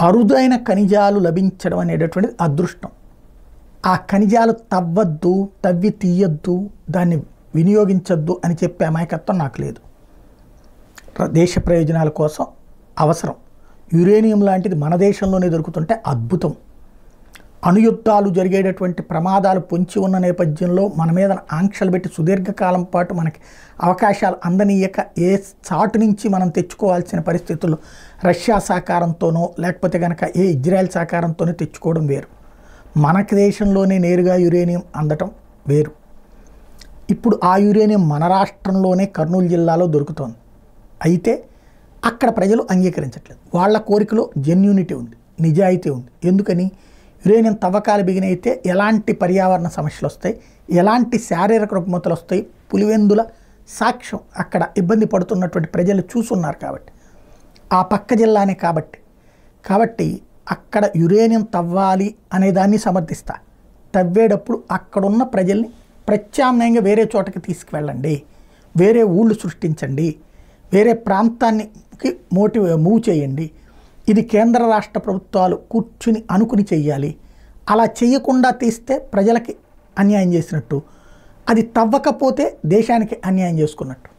అరుదైన ఖనిజాలు లభించడం అనేటటువంటిది అదృష్టం. ఆ ఖనిజాలు తవ్వద్దు, తవ్వి తీయొద్దు, దాన్ని వినియోగించొద్దు అని చెప్పే అమాయకత్వం నాకు లేదు. దేశ ప్రయోజనాల కోసం అవసరం. యురేనియం లాంటిది మన దేశంలోనే దొరుకుతుంటే అద్భుతం. అణుయుద్ధాలు జరిగేటటువంటి ప్రమాదాలు పొంచి ఉన్న నేపథ్యంలో మన మీద ఆంక్షలు పెట్టి సుదీర్ఘకాలం పాటు మనకి అవకాశాలు అందనీయక ఏ చాటు నుంచి మనం తెచ్చుకోవాల్సిన పరిస్థితుల్లో రష్యా సహకారంతోనో లేకపోతే కనుక ఏ ఇజ్రాయెల్ సహకారంతోనో తెచ్చుకోవడం వేరు. మనకి దేశంలోనే నేరుగా యురేనియం అందటం వేరు. ఇప్పుడు ఆ యురేనియం మన రాష్ట్రంలోనే కర్నూలు జిల్లాలో దొరుకుతోంది. అయితే అక్కడ ప్రజలు అంగీకరించట్లేదు. వాళ్ళ కోరికలో జెన్యూనిటీ ఉంది, నిజాయితీ ఉంది. ఎందుకని? యురేనియం తవ్వకాలు బిగినైతే ఎలాంటి పర్యావరణ సమస్యలు వస్తాయి, ఎలాంటి శారీరక రుగ్మతలు వస్తాయి, పులివెందుల సాక్ష్యం అక్కడ ఇబ్బంది పడుతున్నటువంటి ప్రజలు చూసున్నారు. కాబట్టి ఆ పక్క జిల్లానే కాబట్టి అక్కడ యురేనియం తవ్వాలి అనేదాన్ని సమర్థిస్తా. తవ్వేటప్పుడు అక్కడున్న ప్రజల్ని ప్రత్యామ్నాయంగా వేరే చోటకి తీసుకువెళ్ళండి, వేరే ఊళ్ళు సృష్టించండి, వేరే ప్రాంతానికి మూవ్ చేయండి. ఇది కేంద్ర రాష్ట్ర ప్రభుత్వాలు కూర్చుని అనుకుని చెయ్యాలి. అలా చేయకుండా తీస్తే ప్రజలకి అన్యాయం చేసినట్టు, అది తవ్వకపోతే దేశానికి అన్యాయం చేసుకున్నట్టు.